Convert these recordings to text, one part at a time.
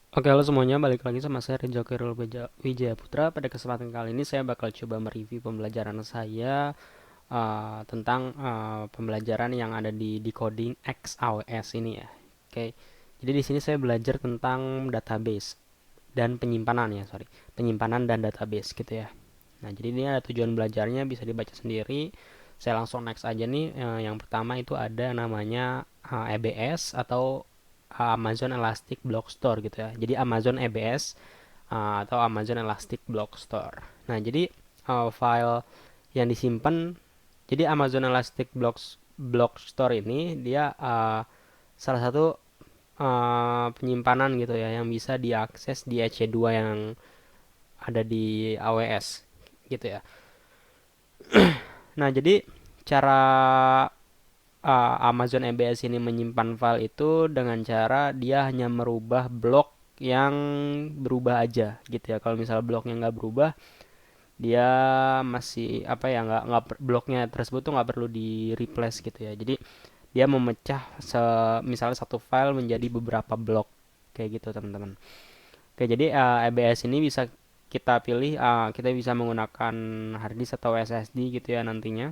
Oke, halo semuanya, balik lagi sama saya Rejo Khairul Wijaya Putra. Pada kesempatan kali ini saya bakal coba mereview pembelajaran saya tentang pembelajaran yang ada di Decoding XAWS ini ya. Oke, jadi di sini saya belajar tentang database dan penyimpanan ya, sorry, penyimpanan dan database gitu ya. Nah, jadi ini ada tujuan belajarnya, bisa dibaca sendiri. Saya langsung next aja nih. Yang pertama itu ada namanya EBS atau Amazon Elastic Block Store gitu ya. Jadi Amazon EBS atau Amazon Elastic Block Store. Nah, jadi file yang disimpan, jadi Amazon Elastic Block Store ini dia salah satu penyimpanan gitu ya yang bisa diakses di EC2 yang ada di AWS gitu ya. Nah, jadi cara Amazon EBS ini menyimpan file itu dengan cara dia hanya merubah blok yang berubah aja gitu ya. Kalau misalnya bloknya nggak berubah, dia masih apa ya, nggak bloknya tersebut tuh nggak perlu di replace gitu ya. Jadi dia memecah misalnya satu file menjadi beberapa blok kayak gitu teman-teman. Oke, jadi EBS ini bisa kita pilih, kita bisa menggunakan harddisk atau SSD gitu ya nantinya.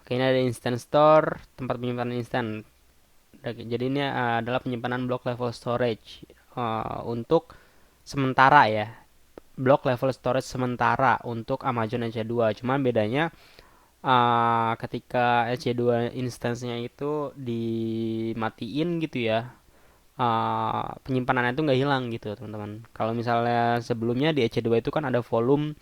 Oke, ini ada instant store, tempat penyimpanan instan. Jadi ini adalah penyimpanan block level storage untuk sementara ya. Block level storage sementara untuk Amazon EC2. Cuman bedanya ketika EC2 instance-nya itu dimatiin gitu ya, penyimpanannya itu nggak hilang gitu teman-teman. Kalau misalnya sebelumnya di EC2 itu kan ada volume,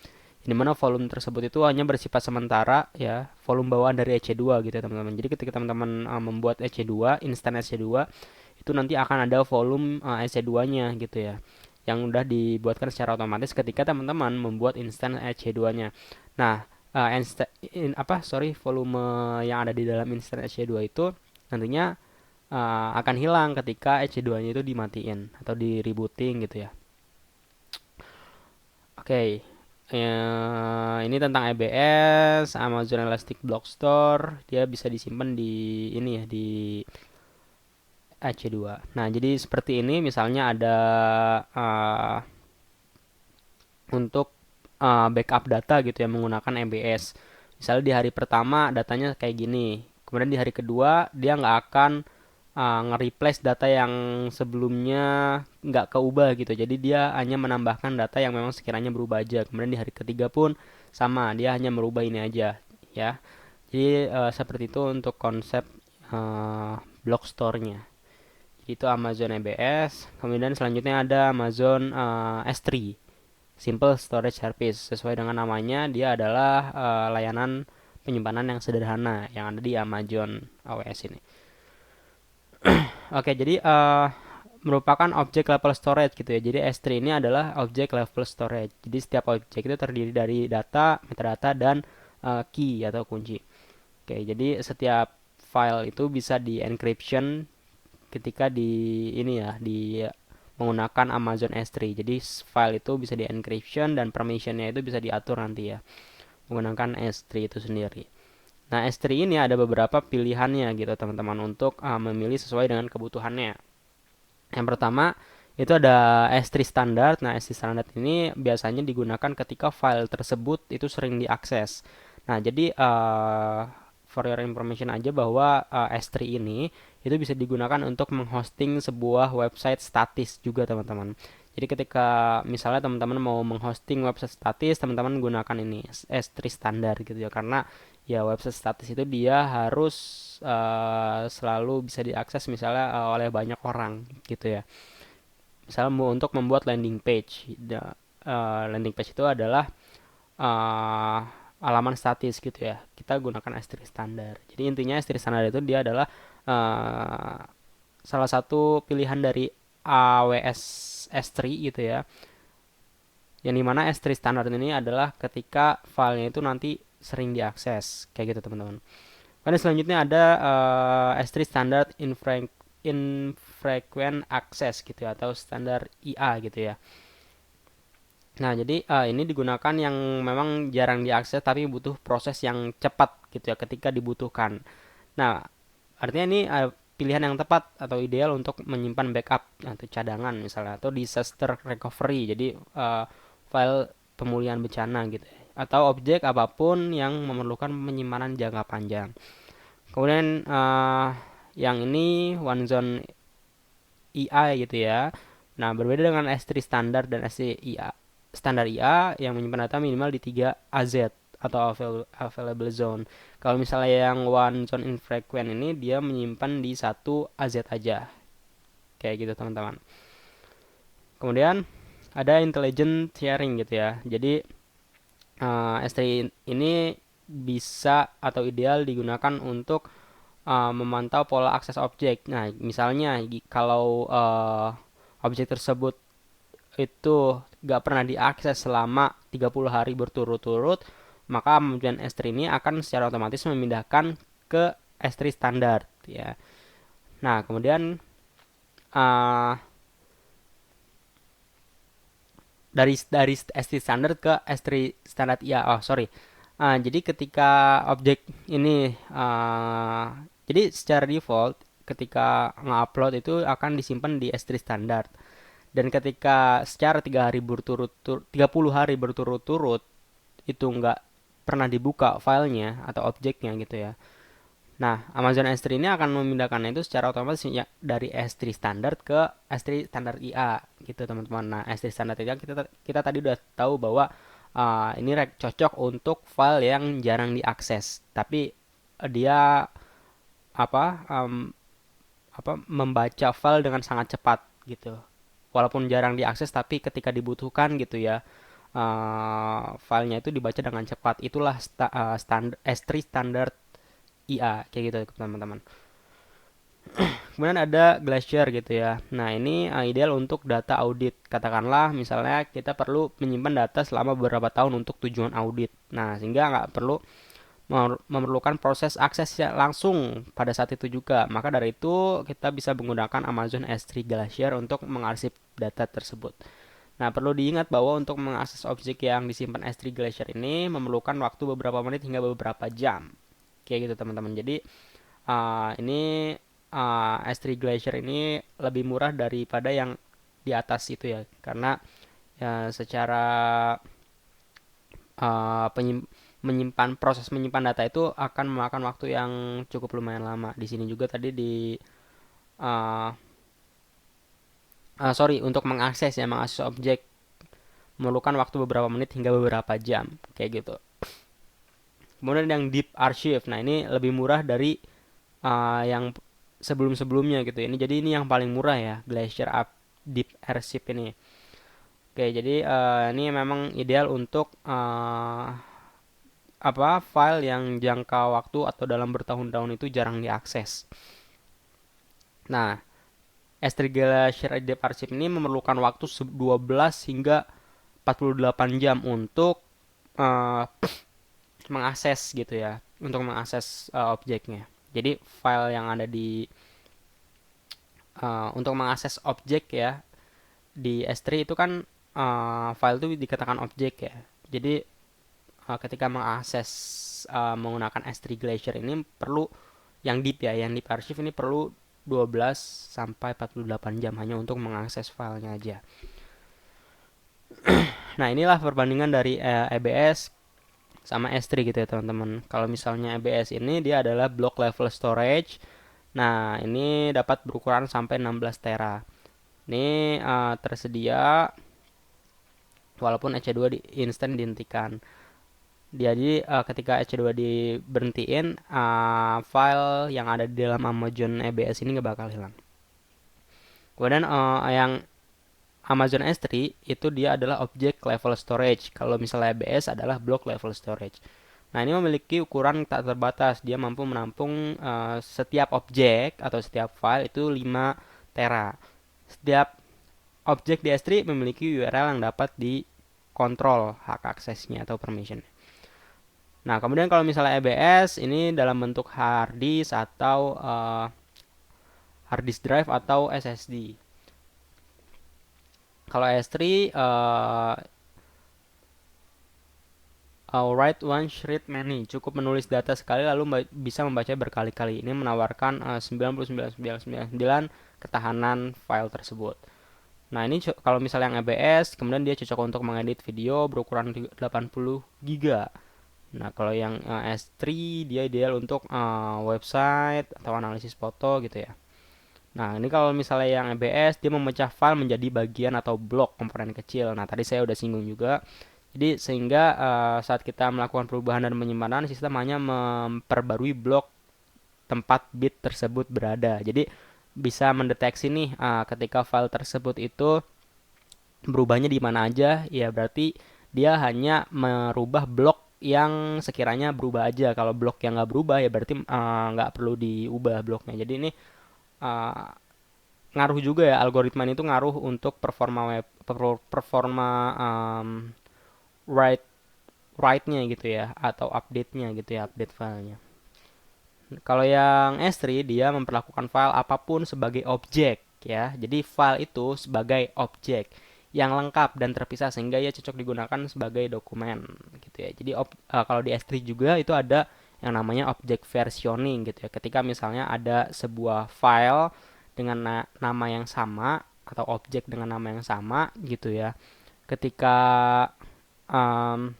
di mana volume tersebut itu hanya bersifat sementara ya, volume bawaan dari EC2 gitu ya teman-teman. Jadi ketika teman-teman membuat EC2, instan EC2 itu nanti akan ada volume EC2-nya gitu ya, yang udah dibuatkan secara otomatis ketika teman-teman membuat instan EC2-nya. Nah, volume yang ada di dalam instan EC2 itu nantinya akan hilang ketika EC2-nya itu dimatiin atau di rebooting gitu ya. Oke, ini tentang EBS, Amazon Elastic Block Store. Dia bisa disimpan di ini ya, di EC2. Nah, jadi seperti ini misalnya ada uh, untuk backup data gitu ya menggunakan EBS. Misalnya di hari pertama datanya kayak gini. Kemudian di hari kedua dia nggak akan nge-replace data yang sebelumnya nggak keubah gitu. Jadi dia hanya menambahkan data yang memang sekiranya berubah aja. Kemudian di hari ketiga pun sama, dia hanya merubah ini aja ya. Jadi seperti itu untuk konsep block store-nya. Itu Amazon EBS. Kemudian selanjutnya ada Amazon S3, Simple Storage Service. Sesuai dengan namanya, dia adalah layanan penyimpanan yang sederhana yang ada di Amazon AWS ini. Oke, jadi merupakan object level storage gitu ya. Jadi S3 ini adalah object level storage. Jadi setiap objek itu terdiri dari data, metadata, dan key atau kunci. Oke, jadi setiap file itu bisa di encryption ketika di ini ya, di menggunakan Amazon S3. Jadi file itu bisa di encryption dan permissionnya itu bisa diatur nanti ya menggunakan S3 itu sendiri. Nah, S3 ini ada beberapa pilihannya gitu teman-teman untuk memilih sesuai dengan kebutuhannya. Yang pertama itu ada S3 standar. Nah, S3 standar ini biasanya digunakan ketika file tersebut itu sering diakses. Nah, jadi for your information aja bahwa S3 ini itu bisa digunakan untuk menghosting sebuah website statis juga teman-teman. Jadi ketika misalnya teman-teman mau menghosting website statis, teman-teman gunakan ini S3 standar gitu ya, karena ya website statis itu dia harus selalu bisa diakses misalnya oleh banyak orang gitu ya. Misalnya untuk membuat landing page, landing page itu adalah uh, halaman statis gitu ya. Kita gunakan S3 standar. Jadi intinya S3 standar itu dia adalah uh, salah satu pilihan dari AWS S3 gitu ya. Yang dimana S3 standar ini adalah ketika filenya itu nanti sering diakses kayak gitu teman-teman. Kemudian selanjutnya ada S3 standard infrequent access gitu ya, atau standar IA gitu ya. Nah, jadi ini digunakan yang memang jarang diakses tapi butuh proses yang cepat gitu ya ketika dibutuhkan. Nah, artinya ini pilihan yang tepat atau ideal untuk menyimpan backup atau cadangan misalnya, atau disaster recovery, jadi file pemulihan bencana gitu ya, atau objek apapun yang memerlukan penyimpanan jangka panjang. Kemudian yang ini one zone EI gitu ya. Nah, berbeda dengan S3 standar dan S3 IA. Standar IA yang menyimpan data minimal di 3 AZ atau available zone. Kalau misalnya yang one zone infrequent ini dia menyimpan di 1 AZ aja. Kayak gitu, teman-teman. Kemudian ada intelligent sharing gitu ya. Jadi S3 ini bisa atau ideal digunakan untuk memantau pola akses objek. Nah, misalnya kalau objek tersebut itu nggak pernah diakses selama 30 hari berturut-turut, maka Amazon S3 ini akan secara otomatis memindahkan ke S3 standar ya. Nah, kemudian uh, dari S3 standar ke S3 standar IA. Oh, sorry. Jadi ketika objek ini jadi secara default ketika nge-upload itu akan disimpan di S3 standar. Dan ketika secara 30 hari berturut-turut itu nggak pernah dibuka filenya atau objeknya gitu ya. Nah, Amazon S3 ini akan memindahkannya itu secara otomatis ya, dari S3 standar ke S3 standar IA gitu teman-teman. Nah, S3 standar IA kita tadi udah tahu bahwa ini cocok untuk file yang jarang diakses, tapi dia apa um, membaca file dengan sangat cepat gitu. Walaupun jarang diakses, tapi ketika dibutuhkan gitu ya, filenya itu dibaca dengan cepat. Itulah standar S3 standar IA kayak gitu teman-teman. Kemudian ada Glacier gitu ya. Nah, ini ideal untuk data audit. Katakanlah misalnya kita perlu menyimpan data selama beberapa tahun untuk tujuan audit. Nah, sehingga nggak perlu memerlukan proses akses langsung pada saat itu juga. Maka dari itu kita bisa menggunakan Amazon S3 Glacier untuk mengarsip data tersebut. Nah, perlu diingat bahwa untuk mengakses objek yang disimpan S3 Glacier ini memerlukan waktu beberapa menit hingga beberapa jam. Kayak gitu teman-teman. Jadi ini S3 Glacier ini lebih murah daripada yang di atas itu ya, karena ya secara uh, proses menyimpan data itu akan memakan waktu yang cukup lumayan lama. Di sini juga tadi uh, sorry, untuk mengakses objek memerlukan waktu beberapa menit hingga beberapa jam kayak gitu. Kemudian yang Deep Archive, nah ini lebih murah dari yang sebelum-sebelumnya gitu. Ini yang paling murah ya, Glacier Up Deep Archive ini. Oke, jadi ini memang ideal untuk file yang jangka waktu atau dalam bertahun-tahun itu jarang diakses. Nah, S3 Glacier Deep Archive ini memerlukan waktu 12 hingga 48 jam untuk mengakses gitu ya, untuk mengakses objeknya. Jadi file yang ada di untuk mengakses objek ya di S3 itu kan file itu dikatakan objek ya. Jadi ketika mengakses menggunakan S3 Glacier ini perlu yang deep ya, yang deep archive ini perlu 12 sampai 48 jam hanya untuk mengakses filenya aja. Nah, inilah perbandingan dari EBS sama S3 gitu ya teman-teman. Kalau misalnya EBS ini dia adalah block level storage. Nah, ini dapat berukuran sampai 16 tera. Ini tersedia walaupun EC2 instan dihentikan. Jadi ketika EC2 diberhentiin, file yang ada di dalam Amazon EBS ini nggak bakal hilang. Kemudian yang Amazon S3 itu dia adalah object level storage. Kalau misalnya EBS adalah block level storage. Nah, ini memiliki ukuran tak terbatas. Dia mampu menampung setiap objek atau setiap file itu 5 tera. Setiap objek di S3 memiliki URL yang dapat dikontrol hak aksesnya atau permission. Nah, kemudian kalau misalnya EBS ini dalam bentuk hard disk atau hard disk drive atau SSD. Kalau S3 Write once, read many. Cukup menulis data sekali lalu bisa membaca berkali-kali. Ini menawarkan 99,999 ketahanan file tersebut. Nah, ini kalau misalnya yang EBS, kemudian dia cocok untuk mengedit video berukuran 80 giga. Nah, kalau yang S3 dia ideal untuk website atau analisis foto gitu ya. Nah, ini kalau misalnya yang EBS dia memecah file menjadi bagian atau blok komponen kecil. Nah, tadi saya udah singgung juga. Jadi sehingga saat kita melakukan perubahan dan penyimpanan, sistem hanya memperbarui blok tempat bit tersebut berada. Jadi bisa mendeteksi nih ketika file tersebut itu berubahnya di mana aja, ya berarti dia hanya merubah blok yang sekiranya berubah aja. Kalau blok yang nggak berubah ya berarti nggak perlu diubah bloknya. Jadi ini uh, ngaruh juga ya, algoritma itu ngaruh untuk performa web, performa write write-nya gitu ya, atau update-nya gitu ya, update filenya. Kalau yang S3 dia memperlakukan file apapun sebagai objek ya. Jadi file itu sebagai objek yang lengkap dan terpisah sehingga ia cocok digunakan sebagai dokumen gitu ya. Jadi kalau di S3 juga itu ada yang namanya object versioning gitu ya. Ketika misalnya ada sebuah file dengan nama yang sama atau objek dengan nama yang sama gitu ya. Ketika um,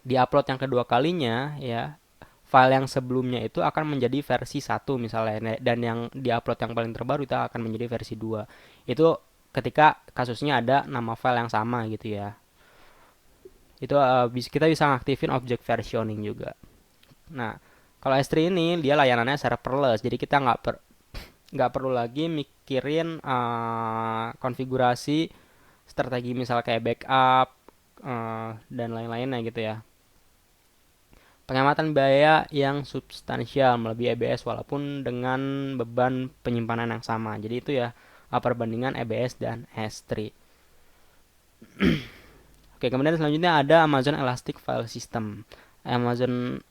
diupload yang kedua kalinya ya, file yang sebelumnya itu akan menjadi versi 1 misalnya, dan yang diupload yang paling terbaru itu akan menjadi versi 2. Itu ketika kasusnya ada nama file yang sama gitu ya. Itu kita bisa ngaktifin object versioning juga. Nah, kalau S3 ini dia layanannya serverless, jadi kita nggak perlu lagi mikirin konfigurasi strategi misal kayak backup dan lain-lainnya gitu ya. Penghematan biaya yang substansial melebihi EBS walaupun dengan beban penyimpanan yang sama. Jadi itu ya perbandingan EBS dan S3. Oke, kemudian selanjutnya ada Amazon Elastic File System. Amazon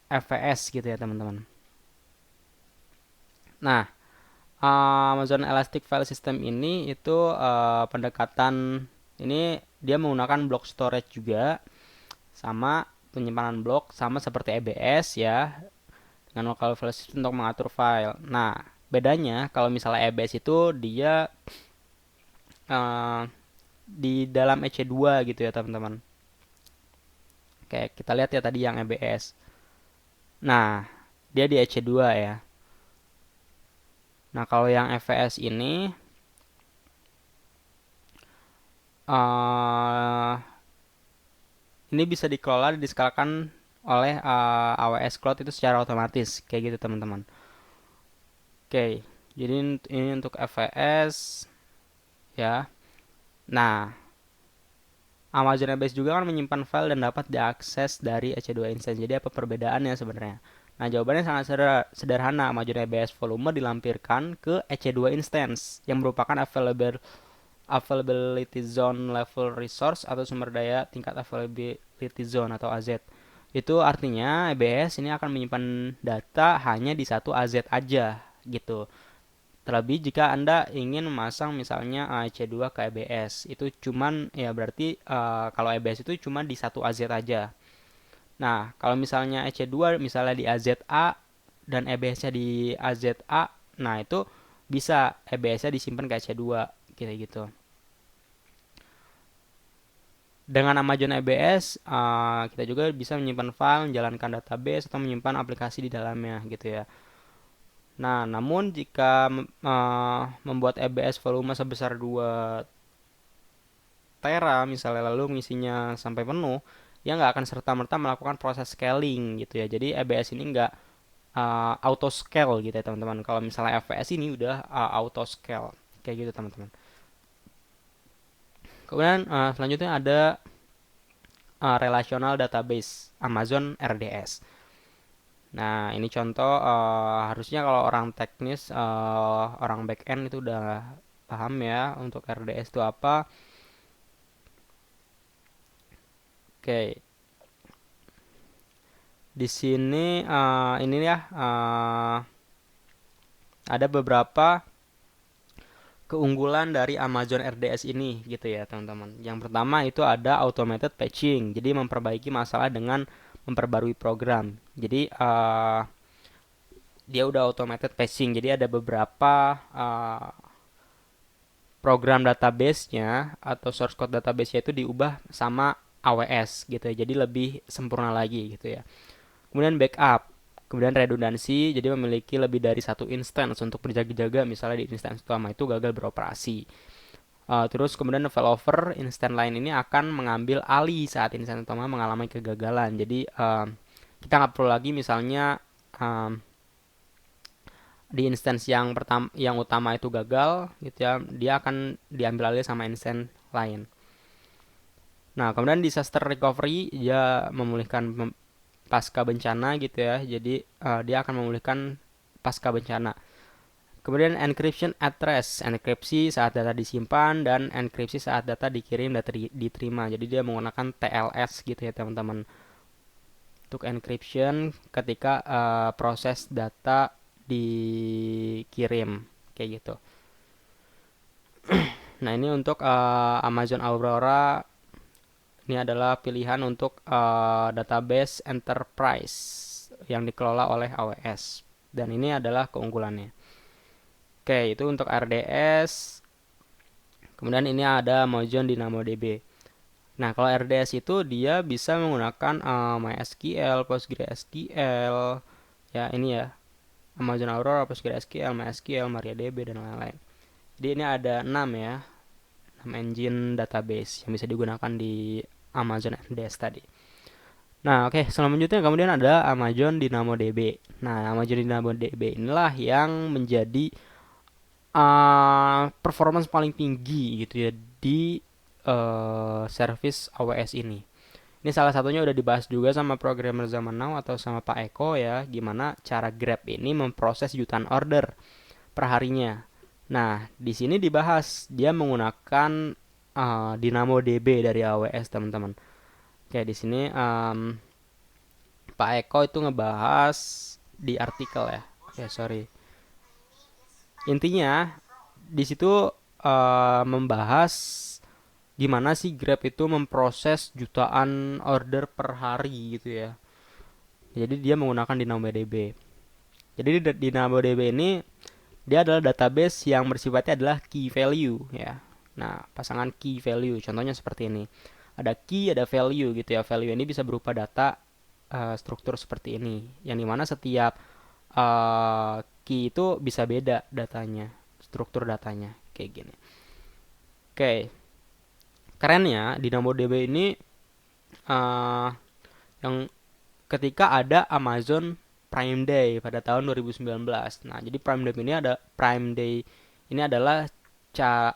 FVS gitu ya, teman-teman. Nah, Amazon Elastic File System ini itu pendekatan ini dia menggunakan block storage juga, sama penyimpanan blok sama seperti EBS ya, dengan local file system untuk mengatur file. Nah, bedanya kalau misalnya EBS itu dia uh, di dalam EC2 gitu ya, teman-teman. Oke, kita lihat ya tadi yang EBS. Nah, dia di EC2 ya. Nah, kalau yang FVS ini uh, ini bisa dikelola dan diskalakan oleh AWS Cloud itu secara otomatis kayak gitu, teman-teman. Oke, jadi ini untuk FVS ya. Nah, Amazon EBS juga kan menyimpan file dan dapat diakses dari EC2 instance. Jadi apa perbedaannya sebenarnya? Nah, jawabannya sangat sederhana. Amazon EBS volume dilampirkan ke EC2 instance yang merupakan availability zone level resource atau sumber daya tingkat availability zone atau AZ. Itu artinya EBS ini akan menyimpan data hanya di satu AZ aja gitu. Terlebih jika Anda ingin memasang misalnya C2 ke EBS, itu cuman ya berarti kalau EBS itu cuma di satu AZ aja. Nah, kalau misalnya EC2 misalnya di AZA dan EBS-nya di AZA, nah itu bisa EBS-nya disimpan ke EC2 gitu. Dengan Amazon EBS, kita juga bisa menyimpan file, menjalankan database atau menyimpan aplikasi di dalamnya gitu ya. Nah, namun jika membuat EBS volume sebesar 2 tera misalnya lalu ngisinya sampai penuh, ya nggak akan serta-merta melakukan proses scaling gitu ya. Jadi EBS ini nggak auto scale gitu ya, teman-teman. Kalau misalnya FVS ini udah auto scale kayak gitu, teman-teman. Kemudian selanjutnya ada relational database Amazon RDS. Nah, ini contoh harusnya kalau orang teknis, orang back end itu udah paham ya untuk RDS itu apa. Oke, di sini ini ya ada beberapa keunggulan dari Amazon RDS ini gitu ya teman-teman. Yang pertama itu ada automated patching, jadi memperbaiki masalah dengan memperbarui program. Jadi dia udah automated patching, jadi ada beberapa program database-nya atau source code database-nya itu diubah sama AWS gitu ya, jadi lebih sempurna lagi gitu ya. Kemudian backup, kemudian redundansi, jadi memiliki lebih dari satu instance untuk berjaga-jaga misalnya di instance utama itu gagal beroperasi. Terus kemudian failover, instance lain ini akan mengambil alih saat instance utama mengalami kegagalan. Jadi kita nggak perlu lagi misalnya um, di instance yang pertama yang utama itu gagal gitu ya, dia akan diambil alih sama instance lain. Nah, kemudian disaster recovery dia memulihkan pasca bencana gitu ya. Jadi dia akan memulihkan pasca bencana. Kemudian encryption at rest, enkripsi saat data disimpan dan enkripsi saat data dikirim dan diterima. Jadi dia menggunakan TLS gitu ya teman-teman. Untuk encryption ketika proses data dikirim kayak gitu. Nah, ini untuk Amazon Aurora, ini adalah pilihan untuk database enterprise yang dikelola oleh AWS. Dan ini adalah keunggulannya. Oke, itu untuk RDS. Kemudian ini ada Amazon DynamoDB. Nah, kalau RDS itu dia bisa menggunakan MySQL, PostgreSQL, ya ini ya, Amazon Aurora, PostgreSQL, MySQL, MariaDB, dan lain-lain. Jadi ini ada 6 ya, 6 engine database yang bisa digunakan di Amazon RDS tadi. Nah, oke, selanjutnya kemudian ada Amazon DynamoDB. Nah, Amazon DynamoDB inilah yang menjadi performance paling tinggi gitu ya di service AWS ini. Ini salah satunya udah dibahas juga sama programmer zaman now atau sama Pak Eko ya, gimana cara Grab ini memproses jutaan order per harinya. Nah, di sini dibahas dia menggunakan DynamoDB dari AWS, teman-teman. Oke, di sini Pak Eko itu ngebahas di artikel ya. Oke, sorry. Intinya di situ membahas gimana sih Grab itu memproses jutaan order per hari gitu ya. Jadi dia menggunakan DynamoDB. Jadi di DynamoDB ini dia adalah database yang bersifatnya adalah key value ya. Nah, pasangan key value contohnya seperti ini. Ada key, ada value gitu ya. Value ini bisa berupa data struktur seperti ini. Yang dimana setiap key itu bisa beda datanya, struktur datanya kayak gini. Oke, kerennya DynamoDB ini uh, yang ketika ada Amazon Prime Day pada tahun 2019. Nah, jadi Prime Day ini adalah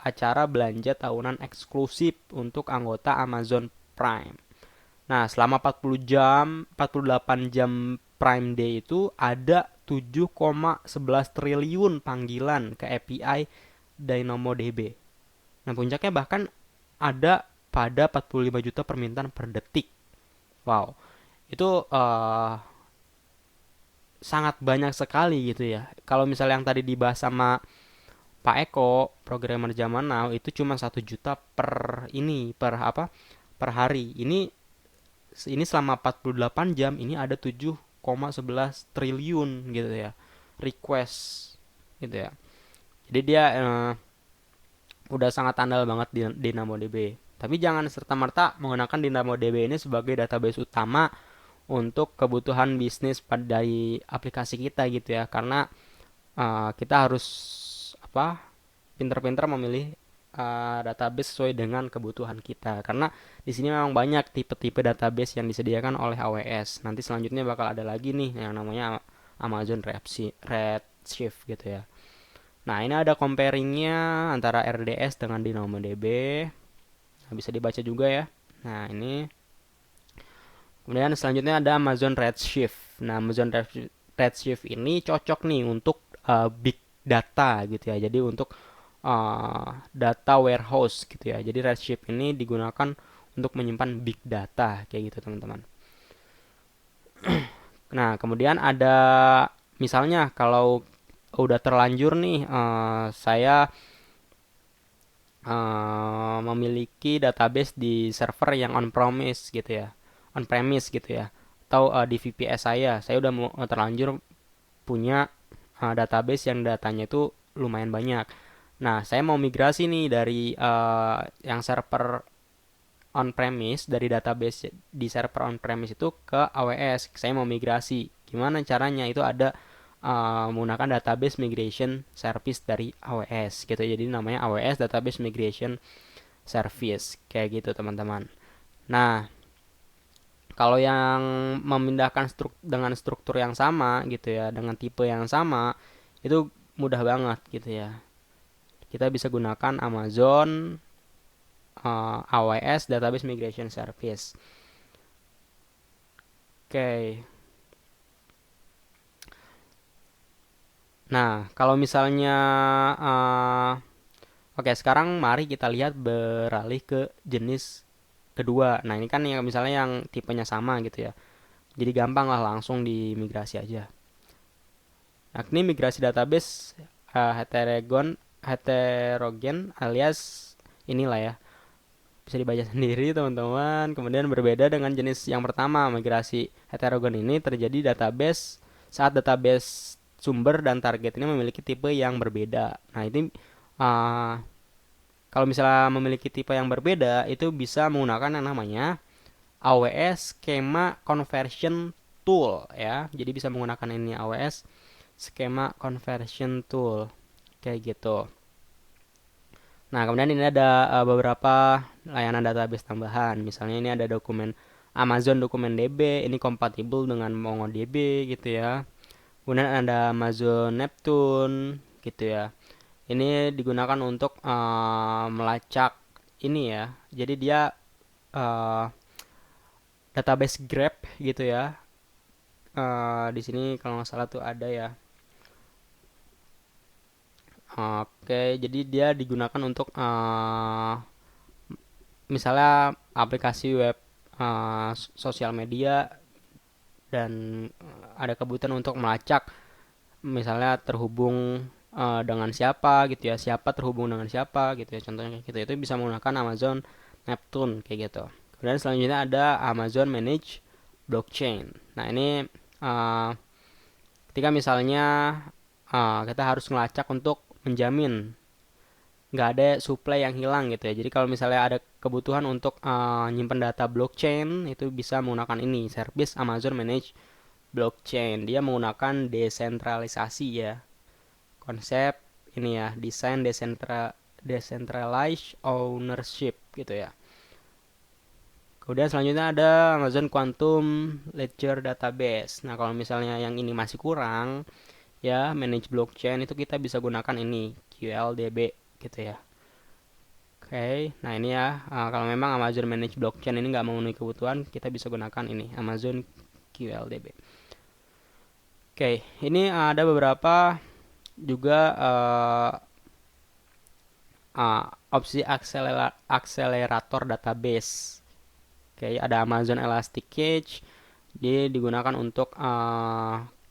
acara belanja tahunan eksklusif untuk anggota Amazon Prime. Nah, selama 40 jam, 48 jam Prime Day itu ada 7,11 triliun panggilan ke API DynamoDB. Nah, puncaknya bahkan ada pada 45 juta permintaan per detik. Wow, itu sangat banyak sekali gitu ya. Kalau misalnya yang tadi dibahas sama Pak Eko, programmer zaman now itu cuma 1 juta per ini per apa? Per hari. Ini selama 48 jam ini ada 7,11 triliun gitu ya. Request gitu ya. Jadi dia udah sangat andal banget di DynamoDB. Tapi jangan serta-merta menggunakan DynamoDB ini sebagai database utama untuk kebutuhan bisnis pada aplikasi kita gitu ya, karena kita harus apa pinter-pinter memilih database sesuai dengan kebutuhan kita, karena di sini memang banyak tipe-tipe database yang disediakan oleh AWS. Nanti selanjutnya bakal ada lagi nih yang namanya Amazon Redshift gitu ya. Nah, ini ada comparingnya antara RDS dengan DynamoDB. Nah, bisa dibaca juga ya. Nah, ini kemudian selanjutnya ada Amazon Redshift. Nah, Amazon Redshift ini cocok nih untuk big data gitu ya. Jadi untuk data warehouse gitu ya. Jadi Redshift ini digunakan untuk menyimpan big data kayak gitu teman-teman. Nah, kemudian ada misalnya kalau udah terlanjur nih saya memiliki database di server yang on-premise gitu ya, atau di VPS saya udah mau terlanjur punya database yang datanya itu lumayan banyak. Nah, saya mau migrasi nih dari yang server on-premise, dari database di server on-premise itu ke AWS. Saya mau migrasi. Gimana caranya? Itu ada menggunakan database migration service dari AWS gitu. Jadi namanya AWS Database Migration Service kayak gitu, teman-teman. Nah, kalau yang memindahkan dengan struktur yang sama gitu ya, dengan tipe yang sama, itu mudah banget gitu ya. Kita bisa gunakan Amazon AWS Database Migration Service. Oke. Nah, kalau misalnya uh, oke, sekarang mari kita lihat beralih ke jenis kedua. Nah, ini kan yang misalnya yang tipenya sama gitu ya. Jadi gampang lah, langsung dimigrasi aja. Nah, ini migrasi database heterogen alias inilah ya. Bisa dibaca sendiri teman-teman. Kemudian berbeda dengan jenis yang pertama, migrasi heterogen ini terjadi database saat database sumber dan target ini memiliki tipe yang berbeda. Nah, ini uh, kalau misalnya memiliki tipe yang berbeda, itu bisa menggunakan yang namanya AWS Schema Conversion Tool ya. Jadi bisa menggunakan ini AWS Schema Conversion Tool kayak gitu. Nah, kemudian ini ada beberapa layanan database tambahan. Misalnya ini ada dokumen Amazon Dokumen DB, ini kompatibel dengan MongoDB gitu ya. Kemudian ada Amazon Neptune gitu ya. Ini digunakan untuk melacak ini ya. Jadi dia uh, database grab gitu ya. Di sini kalau nggak salah tuh ada ya. Oke, jadi dia digunakan untuk misalnya aplikasi web, sosial media, dan ada kebutuhan untuk melacak misalnya terhubung dengan siapa gitu ya, siapa terhubung dengan siapa gitu ya, contohnya kayak gitu. Itu bisa menggunakan Amazon Neptune kayak gitu. Kemudian selanjutnya ada Amazon Manage Blockchain. Nah, ini uh, ketika misalnya kita harus ngelacak untuk menjamin nggak ada supply yang hilang gitu ya. Jadi kalau misalnya ada kebutuhan untuk nyimpen data blockchain, itu bisa menggunakan ini, service Amazon Manage Blockchain. Dia menggunakan desentralisasi ya. Konsep ini ya, desain decentralized ownership gitu ya. Kemudian selanjutnya ada Amazon Quantum Ledger Database. Nah, kalau misalnya yang ini masih kurang ya, manage blockchain, itu kita bisa gunakan ini QLDB gitu ya. Oke, nah ini ya, kalau memang Amazon Manage Blockchain ini nggak memenuhi kebutuhan, kita bisa gunakan ini Amazon QLDB. Oke, ini ada beberapa juga opsi akselerator database. Oke, ada Amazon Elastic Cache. Dia digunakan untuk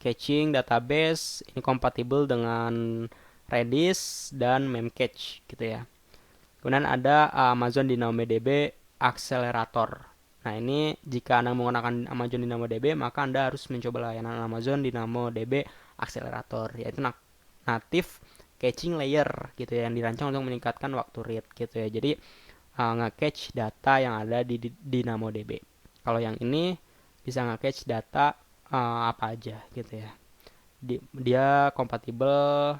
caching database. Ini kompatibel dengan Redis dan Memcache gitu ya. Kemudian ada Amazon DynamoDB Accelerator. Nah, ini jika Anda menggunakan Amazon DynamoDB, maka Anda harus mencoba layanan Amazon DynamoDB Accelerator, yaitu native caching layer gitu ya, yang dirancang untuk meningkatkan waktu read gitu ya. Jadi nge-cache data yang ada di DynamoDB. Kalau yang ini bisa nge-cache data apa aja gitu ya. Dia kompatibel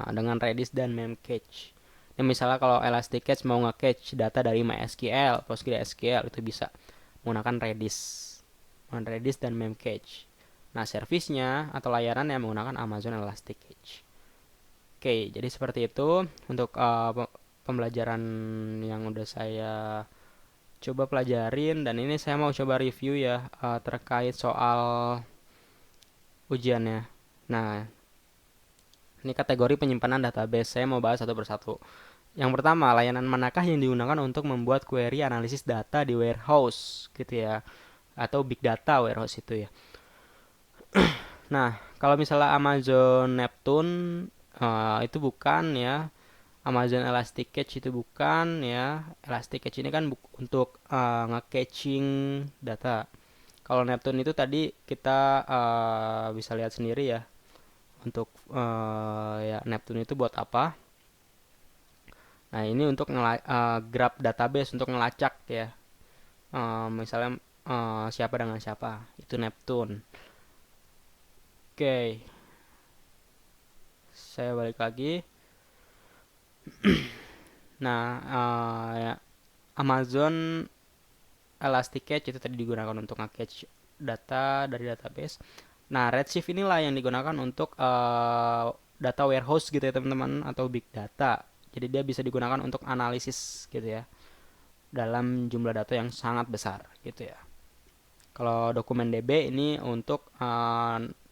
dengan Redis dan Memcache. Nah, misalnya kalau Elasticsearch mau nge-cache data dari MySQL, PostgreSQL, itu bisa menggunakan Redis dan Memcache. Nah, servisnya atau layanan yang menggunakan Amazon Elasticsearch. Oke, jadi seperti itu untuk pembelajaran yang udah saya coba pelajarin, dan ini saya mau coba review ya terkait soal ujiannya. Nah, ini kategori penyimpanan database. Saya mau bahas satu persatu. Yang pertama, layanan manakah yang digunakan untuk membuat query analisis data di warehouse gitu ya, atau big data warehouse itu ya. Nah, kalau misalnya Amazon Neptune itu bukan ya. Amazon Elasticsearch itu bukan ya. Elasticsearch ini kan untuk nge-caching data. Kalau Neptune itu tadi kita bisa lihat sendiri ya. Untuk ya Neptune itu buat apa? Nah, ini untuk grab database untuk ngelacak ya. Misalnya siapa dengan siapa. Itu Neptune. Oke, saya balik lagi. Nah, ya, Amazon Elasticsearch itu tadi digunakan untuk nge-cache data dari database. Nah, Redshift inilah yang digunakan untuk data warehouse gitu ya teman-teman, atau big data. Jadi dia bisa digunakan untuk analisis gitu ya, dalam jumlah data yang sangat besar gitu ya. Kalau dokumen DB ini untuk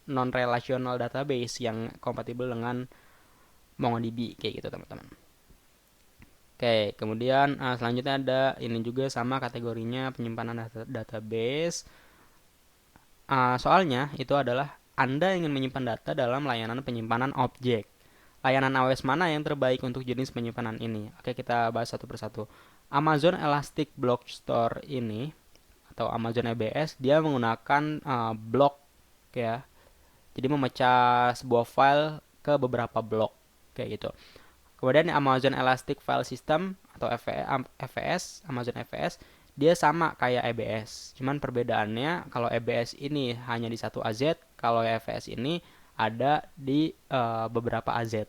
non-relational database yang kompatibel dengan MongoDB kayak gitu teman-teman. Oke, kemudian selanjutnya ada ini juga sama kategorinya penyimpanan database. Soalnya itu adalah Anda ingin menyimpan data dalam layanan penyimpanan objek. Layanan AWS mana yang terbaik untuk jenis penyimpanan ini? Oke, kita bahas satu persatu. Amazon Elastic Block Store ini atau Amazon EBS dia menggunakan blok ya. Jadi memecah sebuah file ke beberapa blok kayak gitu. Kemudian Amazon Elastic File System atau EVS, Amazon EVS, dia sama kayak EBS. Cuman perbedaannya kalau EBS ini hanya di satu AZ, kalau EVS ini ada di beberapa AZ.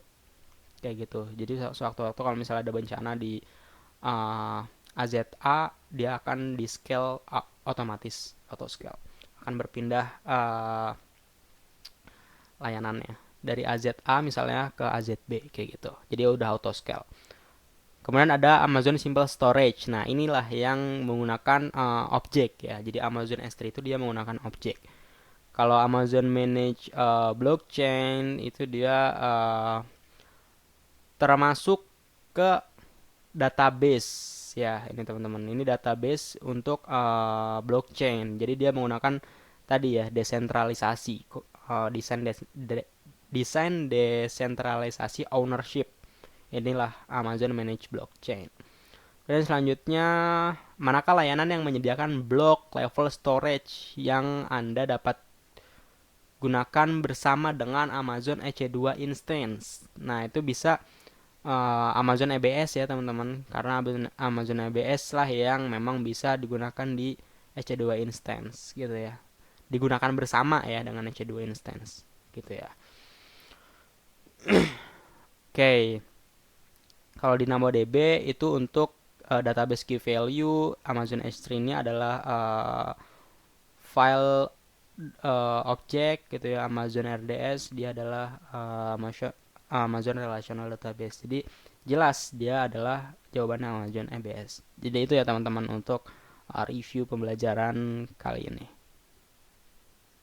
Kayak gitu. Jadi sewaktu-waktu kalau misalnya ada bencana di AZA, dia akan di scale otomatis, auto scale. Akan berpindah layanannya dari AZA misalnya ke AZB kayak gitu. Jadi udah auto scale. Kemudian ada Amazon Simple Storage. Nah, inilah yang menggunakan objek ya. Jadi Amazon S3 itu dia menggunakan objek. Kalau Amazon Manage Blockchain itu dia termasuk ke database ya. Ini teman-teman. Ini database untuk blockchain. Jadi dia menggunakan tadi ya desentralisasi, desain desentralisasi ownership. Inilah Amazon Manage Blockchain. Dan selanjutnya, manakah layanan yang menyediakan block level storage yang Anda dapat gunakan bersama dengan Amazon EC2 Instance? Nah, itu bisa Amazon EBS ya teman-teman, karena Amazon EBS lah yang memang bisa digunakan di EC2 Instance gitu ya. Digunakan bersama ya dengan EC2 Instance gitu ya. Oke. Kalau DynamoDB itu untuk database key value, Amazon S3 ini adalah file object gitu ya. Amazon RDS dia adalah Amazon Relational Database. Jadi jelas dia adalah jawabannya Amazon EBS. Jadi itu ya teman-teman untuk review pembelajaran kali ini.